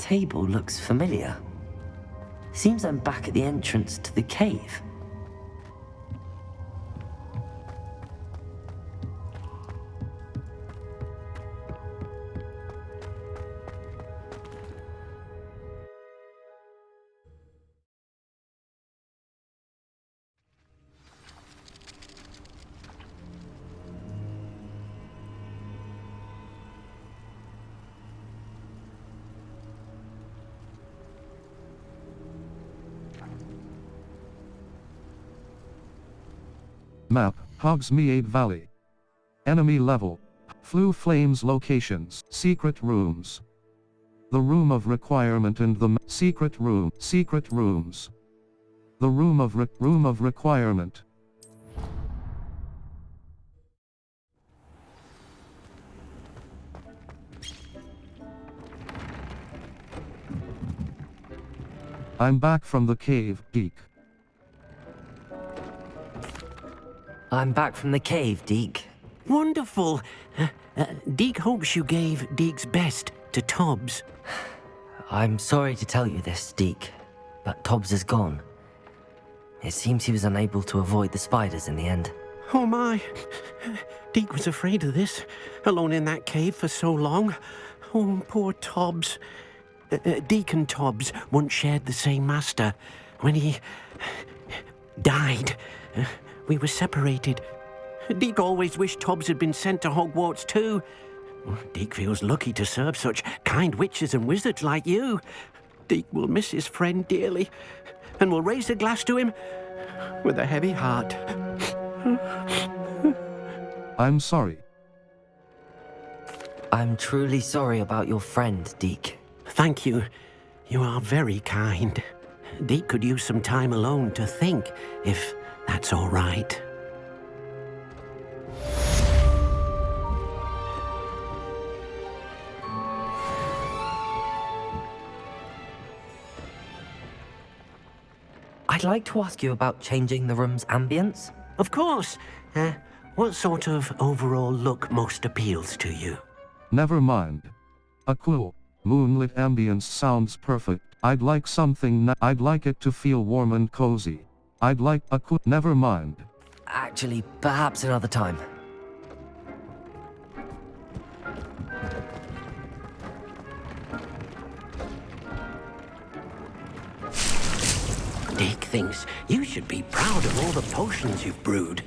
table looks familiar. Seems I'm back at the entrance to the cave. Map, Hogsmeade Valley. Enemy level. Flue Flames locations. Secret rooms. The room of requirement and the secret room. Secret rooms. The room of requirement. I'm back from the cave, Deke. I'm back from the cave, Deke. Wonderful. Deke hopes you gave Deke's best to Tobbs. I'm sorry to tell you this, Deke, but Tobbs is gone. It seems he was unable to avoid the spiders in the end. Oh my. Deke was afraid of this, alone in that cave for so long. Oh, poor Tobbs. Deke and Tobbs once shared the same master. When he died, we were separated. Deke always wished Tobbs had been sent to Hogwarts too. Deke feels lucky to serve such kind witches and wizards like you. Deke will miss his friend dearly, and will raise a glass to him with a heavy heart. I'm sorry. I'm truly sorry about your friend, Deke. Thank you. You are very kind. Deke could use some time alone to think, if that's all right. I'd like to ask you about changing the room's ambience. Of course. What sort of overall look most appeals to you? Never mind. A cool, moonlit ambience sounds perfect. I'd like something I'd like it to feel warm and cozy. I'd like a cool. Never mind. Actually, perhaps another time. Deke thinks you should be proud of all the potions you've brewed.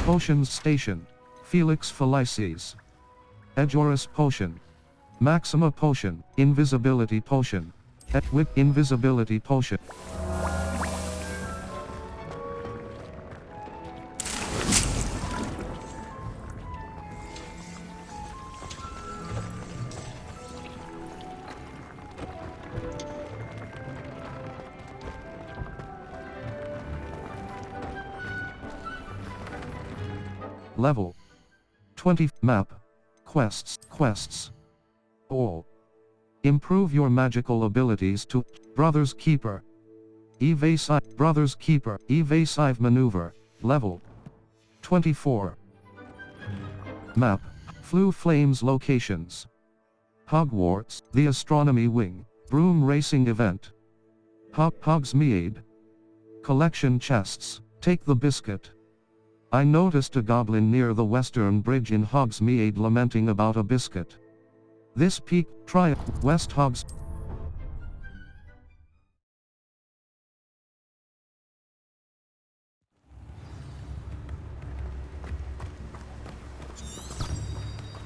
Potions Station. Felix Felices. Edgeoris Potion. Maxima Potion. Invisibility Potion. Etwick Invisibility Potion. Level 20. Map. Quests. All. Improve your magical abilities to Brother's Keeper. Brother's Keeper. Evasive Maneuver. Level 24. Map. Flue Flames locations. Hogwarts, the Astronomy Wing, Broom Racing Event. Hogsmeade. Collection chests. Take the biscuit. I noticed a goblin near the western bridge in Hogsmeade lamenting about a biscuit. This peak, try it, West Hogs.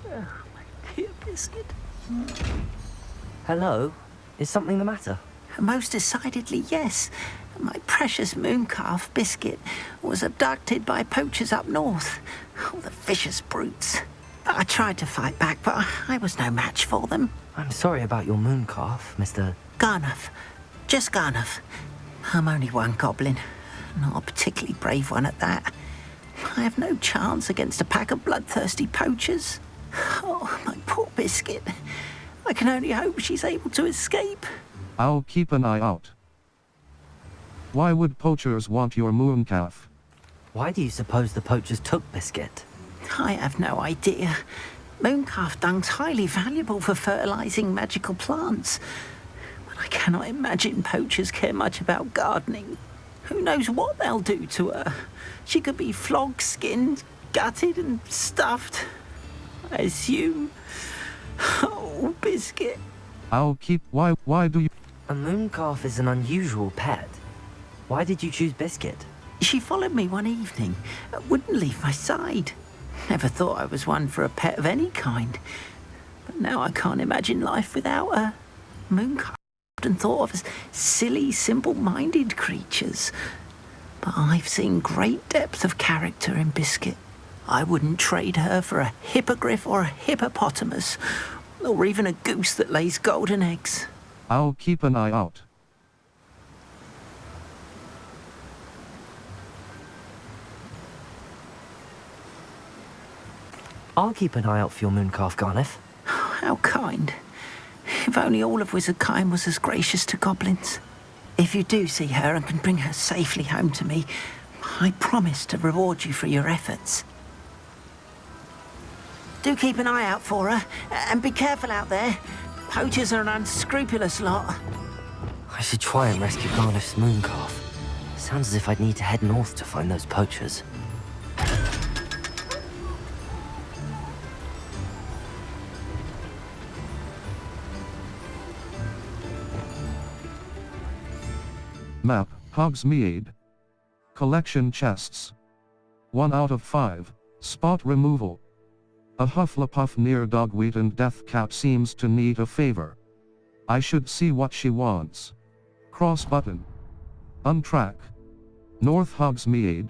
Oh, my dear biscuit. Hello? Is something the matter? Most decidedly, yes. My precious mooncalf biscuit was abducted by poachers up north. Oh, the vicious brutes. I tried to fight back, but I was no match for them. I'm sorry about your mooncalf, Mr. Garnuff. Just Garnuff. I'm only one goblin. Not a particularly brave one at that. I have no chance against a pack of bloodthirsty poachers. Oh, my poor biscuit. I can only hope she's able to escape. I'll keep an eye out. Why would poachers want your mooncalf? Why do you suppose the poachers took Biscuit? I have no idea. Mooncalf dung's highly valuable for fertilizing magical plants. But I cannot imagine poachers care much about gardening. Who knows what they'll do to her? She could be flogged, skinned, gutted and stuffed. I assume. Oh, Biscuit. I'll keep. Why do you? A mooncalf is an unusual pet. Why did you choose Biscuit? She followed me one evening, wouldn't leave my side. Never thought I was one for a pet of any kind. But now I can't imagine life without her. Mooncalf often thought of as silly, simple-minded creatures. But I've seen great depth of character in Biscuit. I wouldn't trade her for a hippogriff or a hippopotamus, or even a goose that lays golden eggs. I'll keep an eye out. I'll keep an eye out for your mooncalf, Garneth. How kind. If only all of Wizardkind was as gracious to goblins. If you do see her and can bring her safely home to me, I promise to reward you for your efforts. Do keep an eye out for her, and be careful out there. Poachers are an unscrupulous lot. I should try and rescue Garneth's mooncalf. Sounds as if I'd need to head north to find those poachers. Map, Hogsmeade. Collection chests. 1 out of 5. Spot removal. A Hufflepuff near Dogweed and Deathcap seems to need a favor. I should see what she wants. Cross button. Untrack. North Hogsmeade.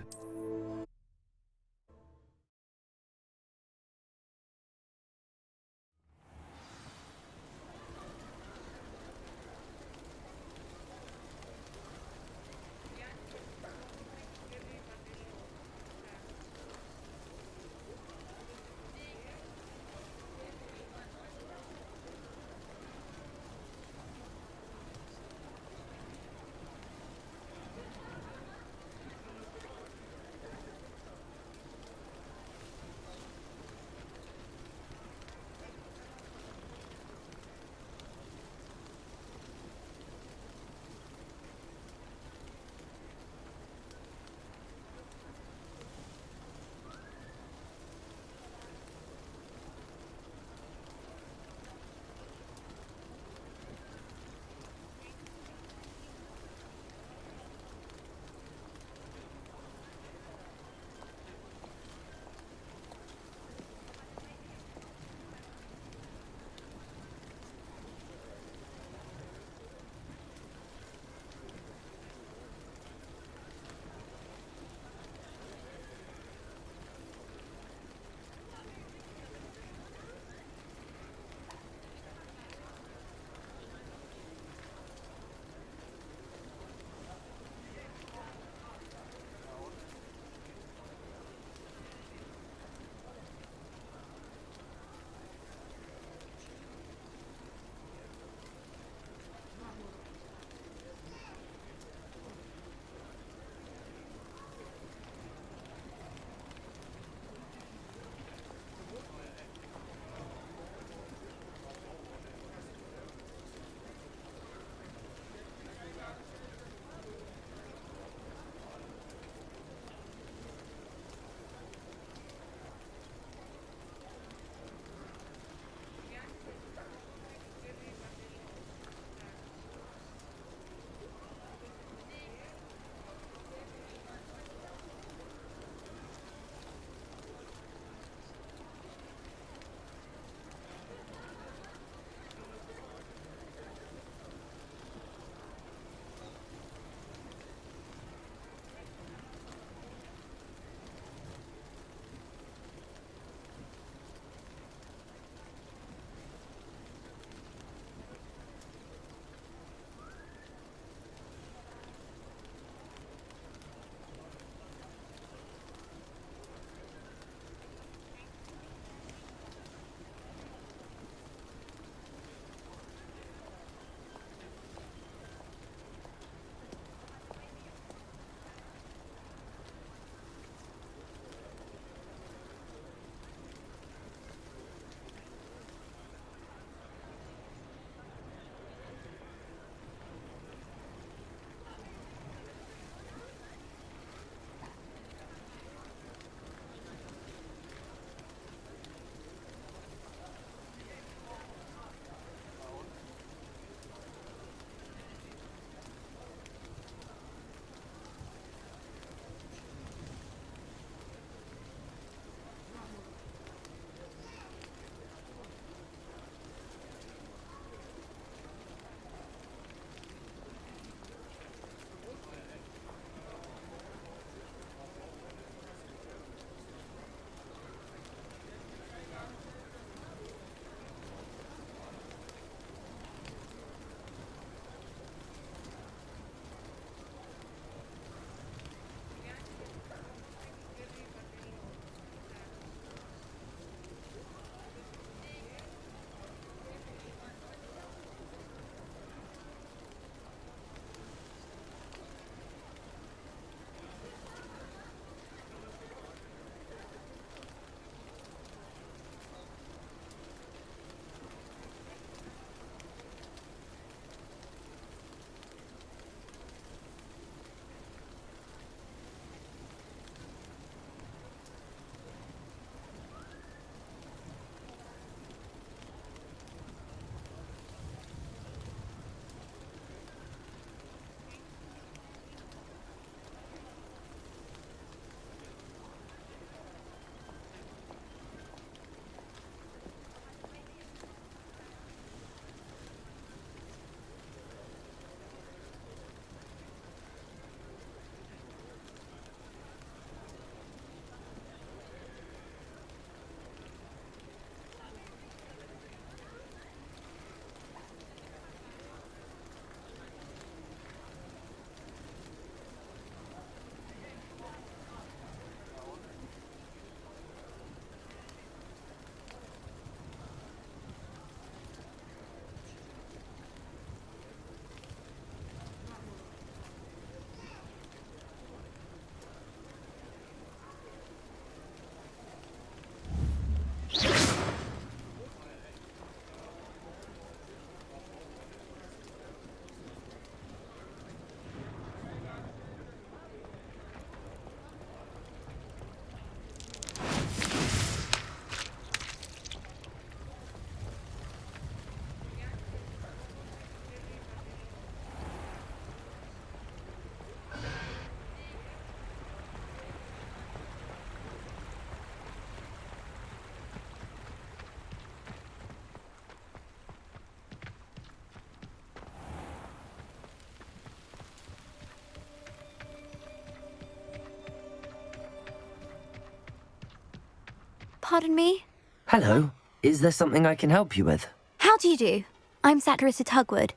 pardon me? Hello. Is there something I can help you with? How do you do? I'm Satirissa Tugwood,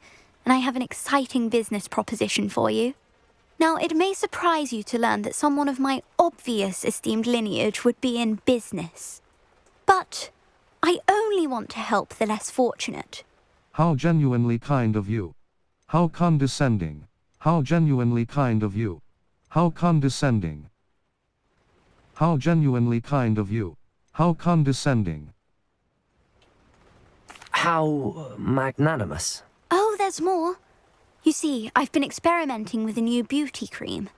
and I have an exciting business proposition for you. Now, it may surprise you to learn that someone of my obvious esteemed lineage would be in business. But I only want to help the less fortunate. How genuinely kind of you. How condescending. How genuinely kind of you. How condescending. How genuinely kind of you. How condescending. How magnanimous. Oh, there's more. You see, I've been experimenting with a new beauty cream.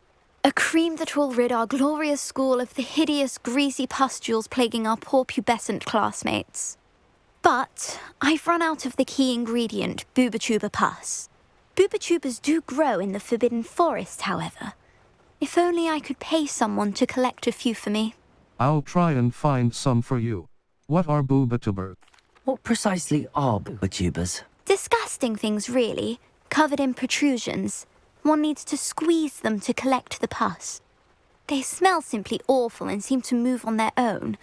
A cream that will rid our glorious school of the hideous, greasy pustules plaguing our poor pubescent classmates. But I've run out of the key ingredient, Booba-Tuba pus. Booba-Tubas do grow in the Forbidden Forest, however. If only I could pay someone to collect a few for me. I'll try and find some for you. What are Booba-Tubas? What precisely are booba-tubas? Disgusting things, really, covered in protrusions. One needs to squeeze them to collect the pus. They smell simply awful and seem to move on their own.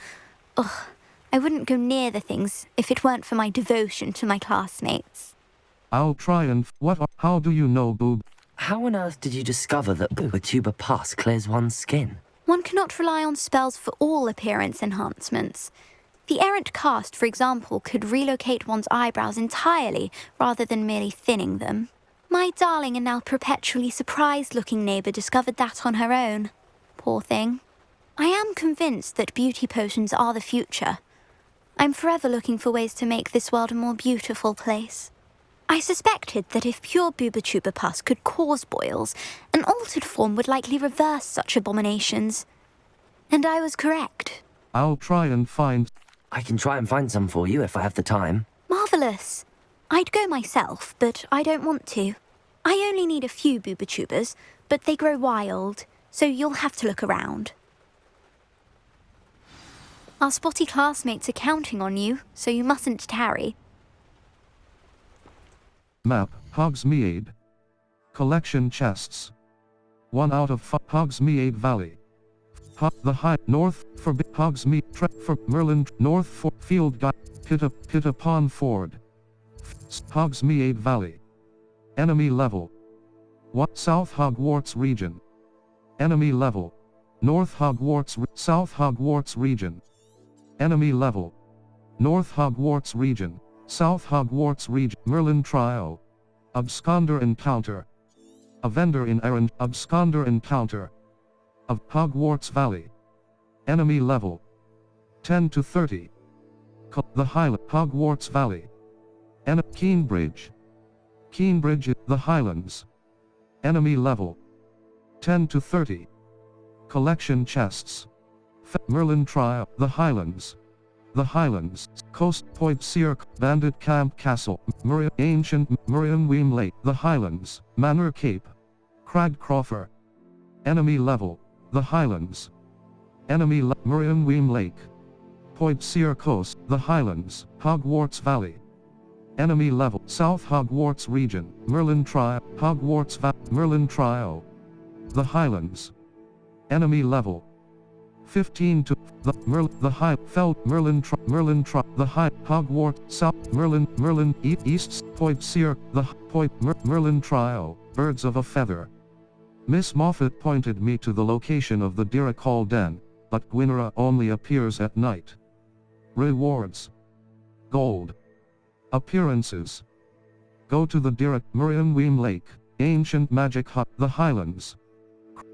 Ugh, I wouldn't go near the things if it weren't for my devotion to my classmates. I'll try and how do you know Boob? How on earth did you discover that booba-tuba pus clears one's skin? One cannot rely on spells for all appearance enhancements. The errant cast, for example, could relocate one's eyebrows entirely rather than merely thinning them. My darling and now perpetually surprised-looking neighbour discovered that on her own. Poor thing. I am convinced that beauty potions are the future. I'm forever looking for ways to make this world a more beautiful place. I suspected that if pure Booba-Tuba pus could cause boils, an altered form would likely reverse such abominations. And I was correct. I'll try and find... I can try and find some for you if I have the time. Marvellous. I'd go myself, but I don't want to. I only need a few Booba-Tubas, but they grow wild, so you'll have to look around. Our spotty classmates are counting on you, so you mustn't tarry. Map, Hogsmeade. Collection chests. 1 out of 5. Hogsmeade Valley. The High, North, for Hogsmeade, for Merlin, North, for Field Guide, Pitta-Pon Ford. Hogsmeade Valley. Enemy level. What? South Hogwarts region. Enemy level. North Hogwarts, South Hogwarts region. Enemy level. North Hogwarts region. South Hogwarts region. Merlin trial. Absconder encounter. A vendor in errand. Absconder encounter. Of Hogwarts Valley. Enemy level. 10 to 30. The Highland. Hogwarts Valley. Keenbridge. Keenbridge, the Highlands. Enemy level. 10 to 30. Collection chests. Merlin trial. The Highlands. The Highlands. Coast Point Seer. Bandit Camp Castle. Ancient Miriam Lake. The Highlands. Manor Cape. Cragcrawfer. Enemy level. The Highlands. Enemy Miriam Lake. Point Seer Coast. The Highlands. Hogwarts Valley. Enemy level. South Hogwarts region. Merlin trial. Hogwarts Merlin trial. The Highlands. Enemy level. 15 to the High Feld Merlin the High Hogwarts South Merlin East Point Seer the Point Merlin trial. Birds of a feather. Miss Moffat pointed me to the location of the Diracol Den, but Gwynera only appears at night. Rewards. Gold. Appearances. Go to the Miriam Lake, Ancient Magic Hut, the Highlands.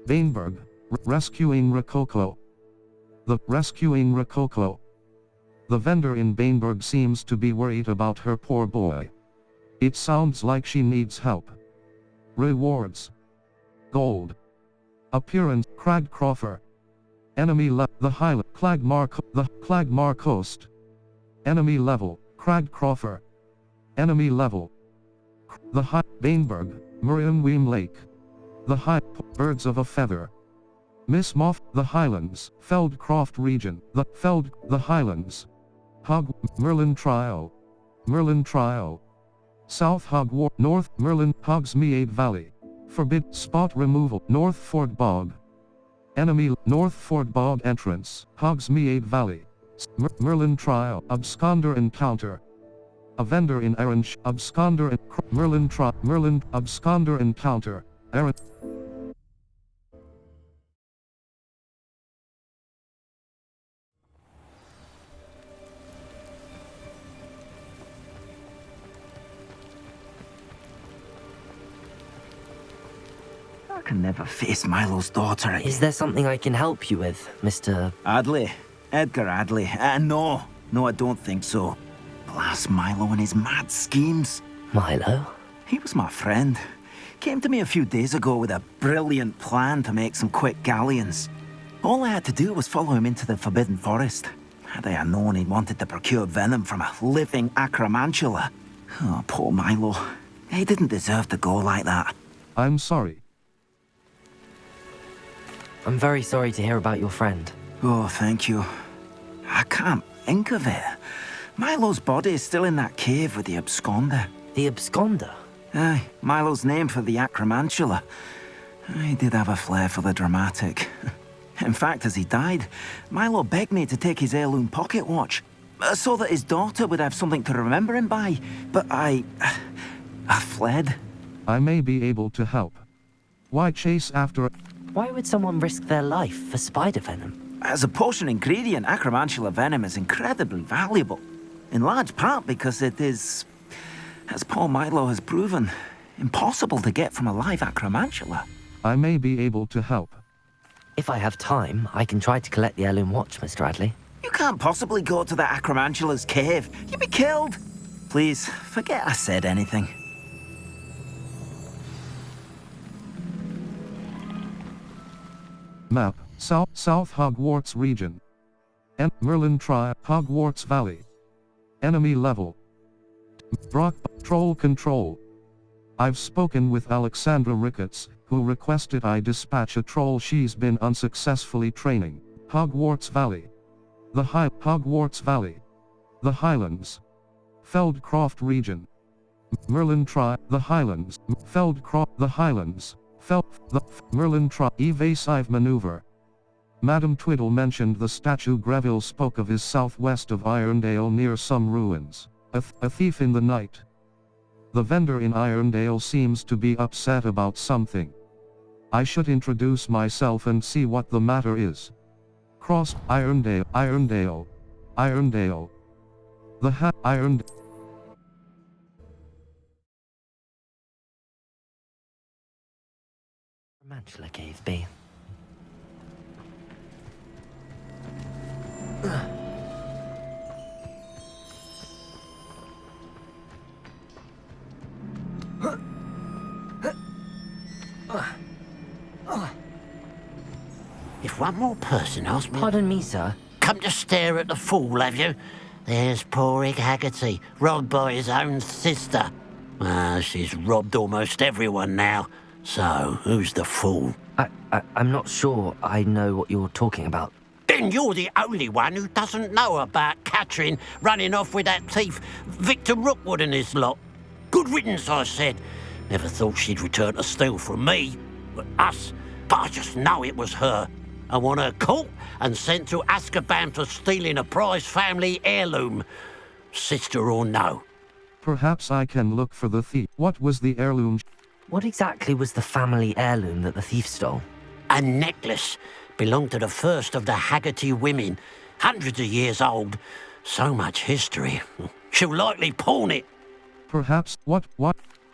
Bainburg, Rescuing Rococo. The Rescuing Rococo. The vendor in Bainburg seems to be worried about her poor boy. It sounds like she needs help. Rewards. Gold. Appearance. Cragcrawfer. Enemy the Highland. Clagmar Coast. Enemy level. Cragcrawfer. Enemy level. The High Bainburg. Miriam Lake. The High Birds of a Feather. Miss Moff. The Highlands. Feldcroft region. The Highlands. Merlin trial. Merlin trial. South Hogwarts. North Merlin. Hogsmeade Valley. Forbid spot removal. North Ford Bog. Enemy North Ford Bog entrance. Hogsmeade Valley. Merlin trial. Absconder encounter. A vendor in errand. Absconder and Merlin trial. Merlin absconder encounter. Errand. I can never face Milo's daughter again. Is there something I can help you with, Mr. Adley. Edgar Adley. No, I don't think so. Blast Milo and his mad schemes. Milo? He was my friend. Came to me a few days ago with a brilliant plan to make some quick galleons. All I had to do was follow him into the Forbidden Forest. Had I known he wanted to procure venom from a living acromantula. Oh, poor Milo. He didn't deserve to go like that. I'm sorry. I'm very sorry to hear about your friend. Oh, thank you. I can't think of it. Milo's body is still in that cave with the absconder. The absconder? Aye, Milo's name for the acromantula. He did have a flair for the dramatic. In fact, as he died, Milo begged me to take his heirloom pocket watch, so that his daughter would have something to remember him by. But I fled. I may be able to help. Why chase after... Why would someone risk their life for spider venom? As a potion ingredient, acromantula venom is incredibly valuable. In large part because it is, as poor Milo has proven, impossible to get from a live acromantula. I may be able to help. If I have time, I can try to collect the heirloom watch, Mr. Adley. You can't possibly go to the acromantula's cave. You'd be killed. Please, forget I said anything. Map, South Hogwarts region. Merlin trial, Hogwarts Valley. Enemy level. Brock, troll control. I've spoken with Alexandra Ricketts, who requested I dispatch a troll she's been unsuccessfully training. Hogwarts Valley. Hogwarts Valley. The Highlands. Feldcroft region. Merlin trial, the Highlands. Feldcroft, the Highlands. Merlin evasive maneuver. Madame Twiddle mentioned the statue. Greville spoke of is southwest of Irondale near some ruins. A thief in the night. The vendor in Irondale seems to be upset about something. I should introduce myself and see what the matter is. Cross Irondale. The Irondale. Mantula Cave B. If one more person asks me... Pardon me, sir. Come to stare at the fool, have you? There's poor Ig Haggerty, robbed by his own sister. She's robbed almost everyone now. So, who's the fool? I'm not sure I know what you're talking about. Then you're the only one who doesn't know about Catherine running off with that thief, Victor Rookwood and his lot. Good riddance, I said. Never thought she'd return to steal from me, us, but I just know it was her. I want her caught and sent to Azkaban for stealing a prize family heirloom. Sister or no. Perhaps I can look for the thief. What was the heirloom? What exactly was the family heirloom that the thief stole? A necklace. Belonged to the first of the Haggerty women. Hundreds of years old. So much history. She'll likely pawn it. Perhaps, what?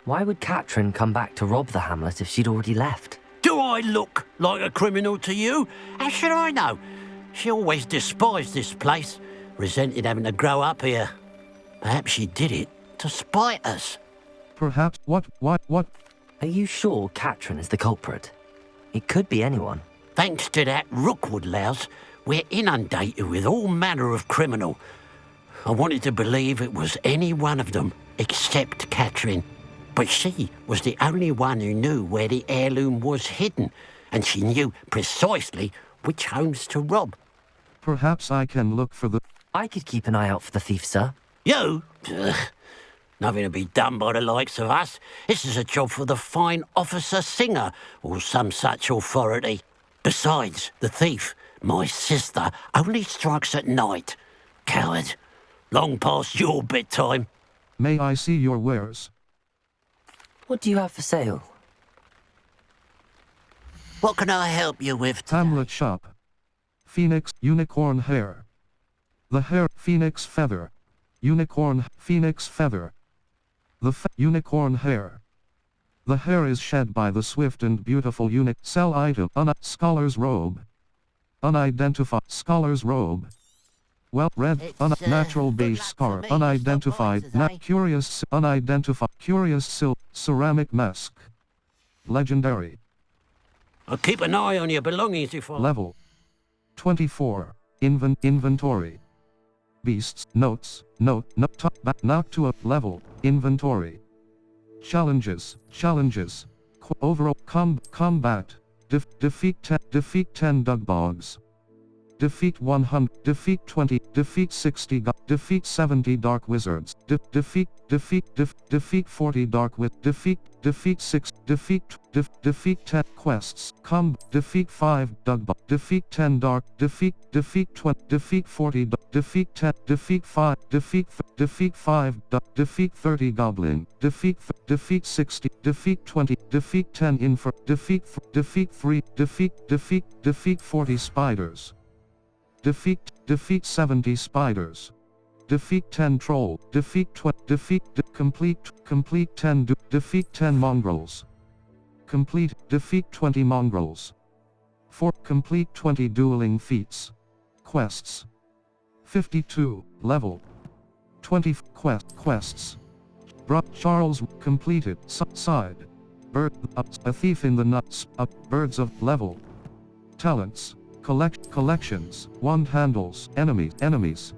Why would Catherine come back to rob the hamlet if she'd already left? Do I look like a criminal to you? How should I know? She always despised this place. Resented having to grow up here. Perhaps she did it to spite us. Perhaps, what? Are you sure Catherine is the culprit? It could be anyone. Thanks to that Rookwood louse, we're inundated with all manner of criminal. I wanted to believe it was any one of them, except Catherine. But she was the only one who knew where the heirloom was hidden, and she knew precisely which homes to rob. Perhaps I can look for the... I could keep an eye out for the thief, sir. You? Ugh. Nothing to be done by the likes of us. This is a job for the fine officer Singer, or some such authority. Besides, the thief, my sister, only strikes at night. coward. Long past your bedtime. May I see your wares? What do you have for sale? What can I help you with today? Hamlet shop. Phoenix, unicorn hair. The hair, phoenix feather. Unicorn, phoenix feather. The unicorn hair. The hair is shed by the swift and beautiful sell item, scholar's robe. Unidentified, scholar's robe. Well, red, natural beige scarf, unidentified, curious, unidentified, curious silk, ceramic mask. Legendary. I'll keep an eye on your belongings if I... Level 24. Inventory. Beasts, notes, top, back, knock to a level, inventory. Challenges, overall, combat, defeat 10 dugbogs. Defeat 100, defeat 20, defeat 60, defeat 70 dark wizards, defeat 40 dark defeat 6, defeat 10 quests, defeat 5 dugbog, defeat 10 dark, defeat 20, defeat 40, defeat 10, defeat 5, defeat 5, defeat 30 goblin, defeat 60, defeat 20, defeat 10 infer, defeat 3, defeat 40 spiders. Defeat 70 spiders. Defeat 10 troll. Defeat complete 10 defeat 10 mongrels. Defeat 20 mongrels. Complete 20 dueling feats. Quests. 52 level 20 quests. Charles completed side. Bird a thief in the nuts. Birds of level. Talents. Collections, wand handles, enemies.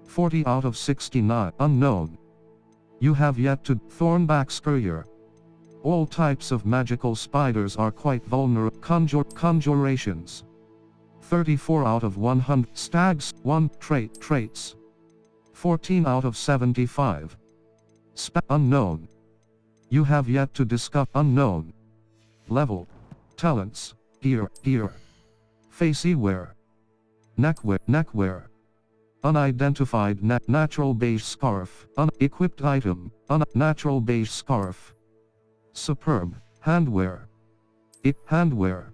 40 out of 69, unknown. You have yet to, Thornback Scurrier. All types of magical spiders are quite vulnerable, conjurations. 34 out of 100, stags, 1, traits. 14 out of 75. Unknown. You have yet to discover, unknown. Level. Talents, gear. Facey wear. Neckwear. Unidentified natural beige scarf. Unequipped item. Natural beige scarf. Superb. Handwear. Handwear.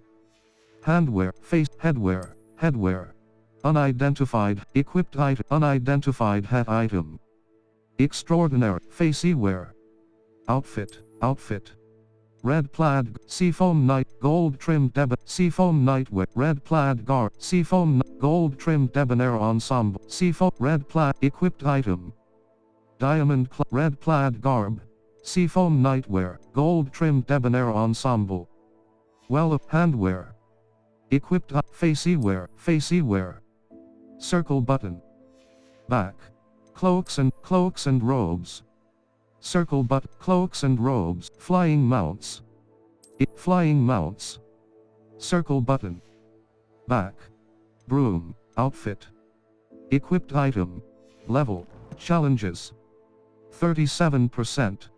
Face headwear. Unidentified. Equipped item. Unidentified hat item. Extraordinary. Facey wear. Outfit. Red plaid, seafoam night, gold trimmed seafoam nightwear, red plaid garb, seafoam, gold trimmed debonair ensemble, seafoam, red plaid, equipped item. Diamond, red plaid garb, seafoam nightwear, gold trimmed debonair ensemble. Well, handwear. Equipped, facey wear. Circle button. Back. Cloaks and robes. Circle button, cloaks and robes, flying mounts. Flying mounts. Circle button. Back. Broom, outfit. Equipped item. Level, challenges. 37%.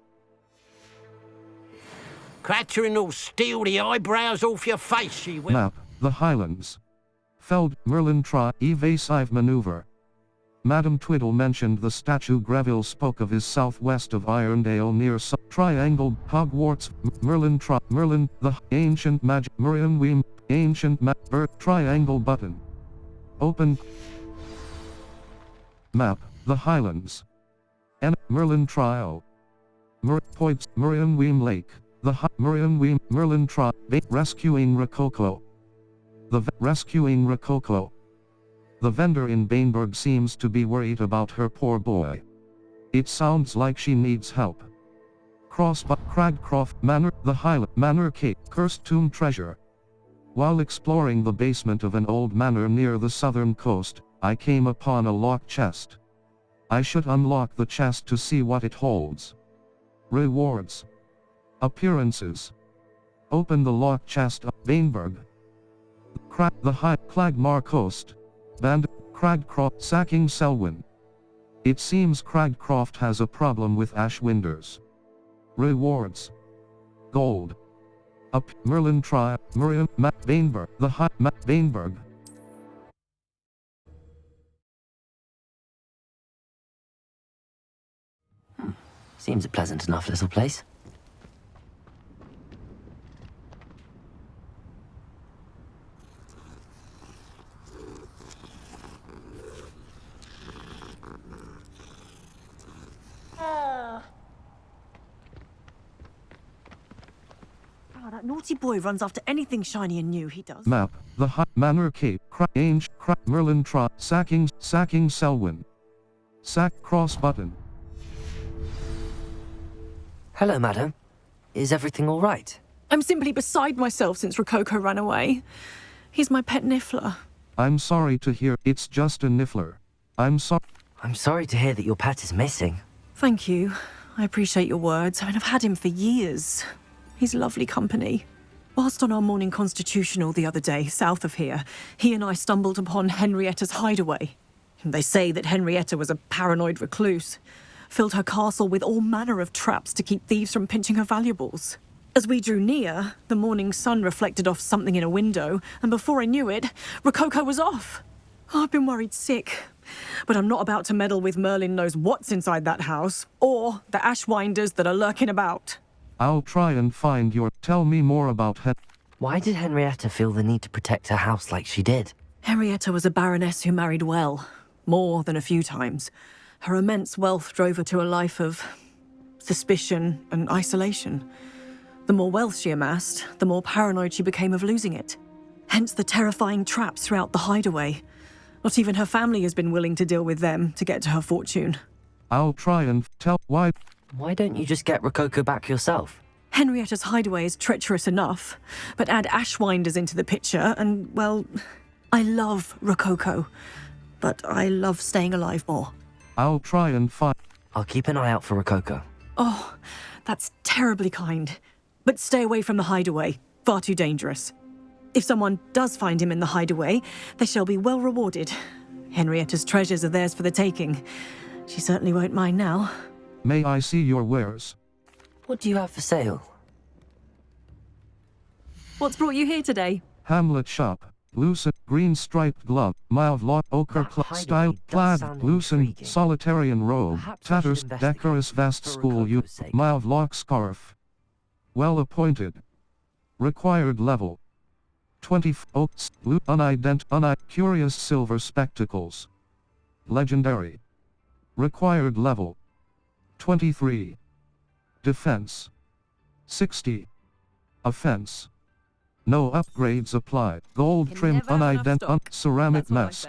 Catherine will steal the eyebrows off your face, she will. Map, the Highlands. Feld, Merlin try, evasive maneuver. Madame Twiddle mentioned the statue Greville spoke of is southwest of Irondale near Triangle, Hogwarts, Merlin, the ancient magic, Miriam ancient bird, Triangle button. Open. Map, the Highlands. Merlin Trial. Points, Miriam Lake, the Merlin Trial, rescuing Rococo. Rescuing Rococo. The vendor in Bainburg seems to be worried about her poor boy. It sounds like she needs help. Cragcroft Manor, the Highland Manor Cape, Cursed Tomb Treasure. While exploring the basement of an old manor near the southern coast, I came upon a locked chest. I should unlock the chest to see what it holds. Rewards. Appearances. Open the locked chest up Bainburg. The Clagmar Coast. Band, Cragcroft sacking Selwyn. It seems Cragcroft has a problem with Ashwinders. Rewards. Gold. Merlin Trial, Miriam, Bainburg, the Bainburg. Seems a pleasant enough little place. Oh, that naughty boy runs after anything shiny and new, he does. Map, the Manor Cape, Ange, Merlin sacking Selwyn. Sack cross button. Hello, madam. Is everything all right? I'm simply beside myself since Rococo ran away. He's my pet niffler. I'm sorry to hear, it's just a niffler. I'm sorry to hear that your pet is missing. Thank you. I appreciate your words. I mean, I've had him for years. He's lovely company. Whilst on our morning constitutional the other day, south of here, he and I stumbled upon Henrietta's hideaway. They say that Henrietta was a paranoid recluse, filled her castle with all manner of traps to keep thieves from pinching her valuables. As we drew near, the morning sun reflected off something in a window, and before I knew it, Rococo was off. Oh, I've been worried sick. But I'm not about to meddle with Merlin knows what's inside that house, or the ashwinders that are lurking about. I'll try and find your... Tell me more about Why did Henrietta feel the need to protect her house like she did? Henrietta was a baroness who married well, more than a few times. Her immense wealth drove her to a life of suspicion and isolation. The more wealth she amassed, the more paranoid she became of losing it. Hence the terrifying traps throughout the hideaway. Not even her family has been willing to deal with them to get to her fortune. I'll try and tell why... Why don't you just get Rococo back yourself? Henrietta's hideaway is treacherous enough, but add ashwinders into the picture and, well, I love Rococo, but I love staying alive more. I'll try and find... I'll keep an eye out for Rococo. Oh, that's terribly kind. But stay away from the hideaway. Far too dangerous. If someone does find him in the hideaway, they shall be well rewarded. Henrietta's treasures are theirs for the taking. She certainly won't mind now. May I see your wares? What do you have for sale? What's brought you here today? Hamlet shop. Lucent, green striped glove, mild law, ochre style, plaid, lucent, solitarian robe, tatters, decorous vast school mild lock scarf. Well appointed. Required level. 20 oaks, curious silver spectacles. Legendary. Required level. 23. Defense. 60. Offense. No upgrades applied. Gold trimmed ceramic mask.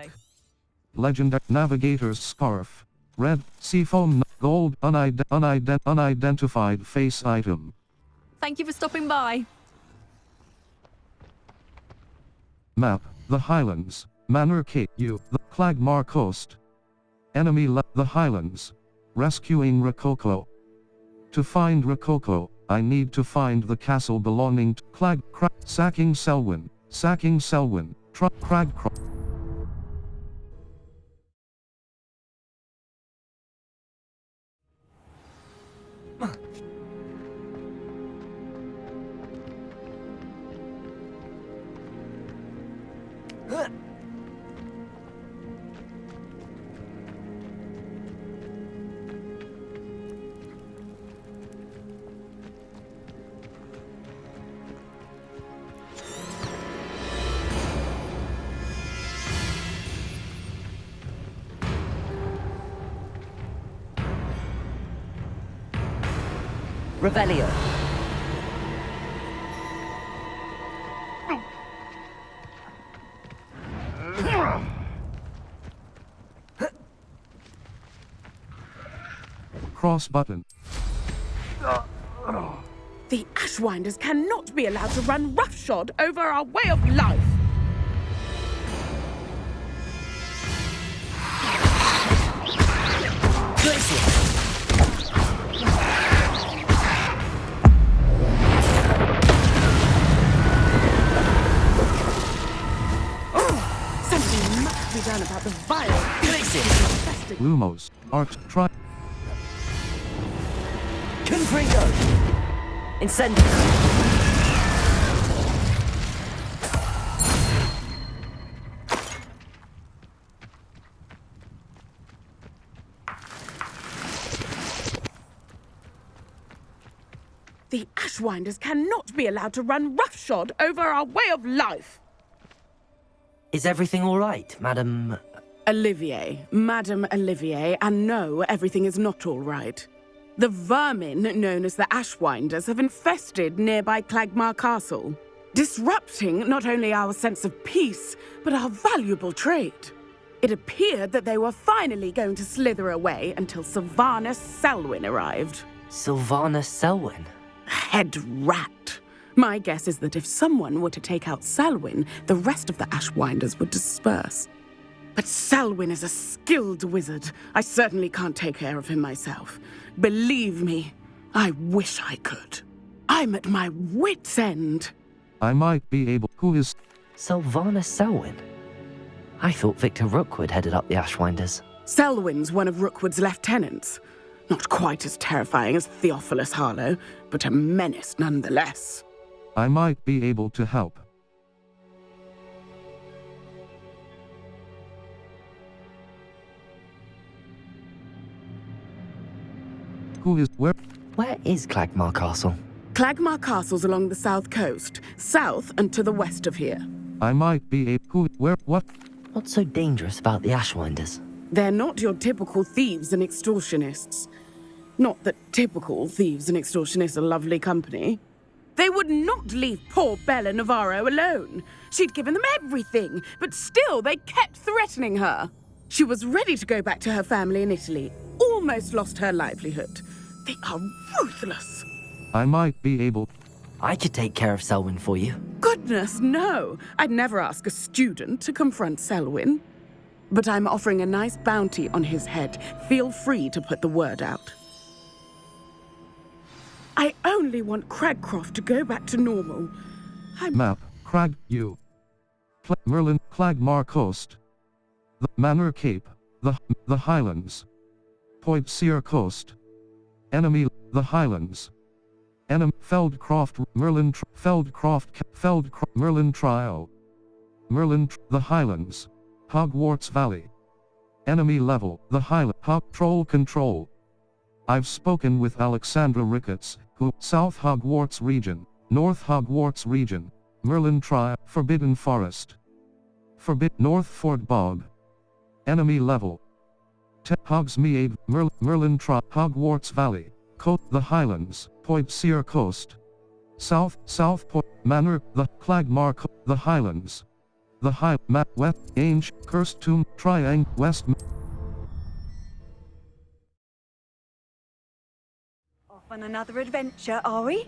Legendary navigator's scarf. Red seafoam gold unidentified face item. Thank you for stopping by. Map, the Highlands, Manor Cape, the Clagmar Coast. Enemy the Highlands. Rescuing Rococo. To find Rococo, I need to find the castle belonging to sacking Selwyn, Crag. Revelio. Cross button. The Ashwinders cannot be allowed to run roughshod over our way of life. Something must be done about the vile Lumos. Art. Try. Confringo! Incendio! The Ashwinders cannot be allowed to run roughshod over our way of life. Is everything all right, Madam? Olivier, Madame Olivier, and no, everything is not all right. The vermin known as the Ashwinders have infested nearby Clagmar Castle, disrupting not only our sense of peace, but our valuable trade. It appeared that they were finally going to slither away until Sylvanus Selwyn arrived. Sylvanus Selwyn? Head rat. My guess is that if someone were to take out Selwyn, the rest of the Ashwinders would disperse. But Selwyn is a skilled wizard. I certainly can't take care of him myself. Believe me, I wish I could. I'm at my wit's end. I might be able. Who is. Sylvanus Selwyn? I thought Victor Rookwood headed up the Ashwinders. Selwyn's one of Rookwood's lieutenants. Not quite as terrifying as Theophilus Harlow, but a menace nonetheless. I might be able to help. Who is. Where? Where is Clagmar Castle? Clagmar Castle's along the south coast, south and to the west of here. I might be able. Who? Where? What? What's so dangerous about the Ashwinders? They're not your typical thieves and extortionists. Not that typical thieves and extortionists are lovely company. They would not leave poor Bella Navarro alone. She'd given them everything, but still they kept threatening her. She was ready to go back to her family in Italy, almost lost her livelihood. They are ruthless. I might be able. I could take care of Selwyn for you. Goodness, no. I'd never ask a student to confront Selwyn. But I'm offering a nice bounty on his head. Feel free to put the word out. I only want Cragcroft to go back to normal. Map. Crag. You. Merlin. Clagmar Coast. The Manor Cape. The Highlands. Poibseer Coast. Enemy. The Highlands. Enemy. Feldcroft. Merlin. Merlin Trial. Merlin. The Highlands. Hogwarts Valley. Enemy level. The Highland. Troll control. I've spoken with Alexandra Ricketts, who. South Hogwarts region. North Hogwarts region. Merlin Trial. Forbidden Forest. North Fort Bog. Enemy level. Hogsmeade. Merlin Trial. Hogwarts Valley. The Highlands. Poibseer Coast. South Manor. The Clagmar. The Highlands. The West. Ange. Cursed Tomb. Triangle. West. Off on another adventure, are we?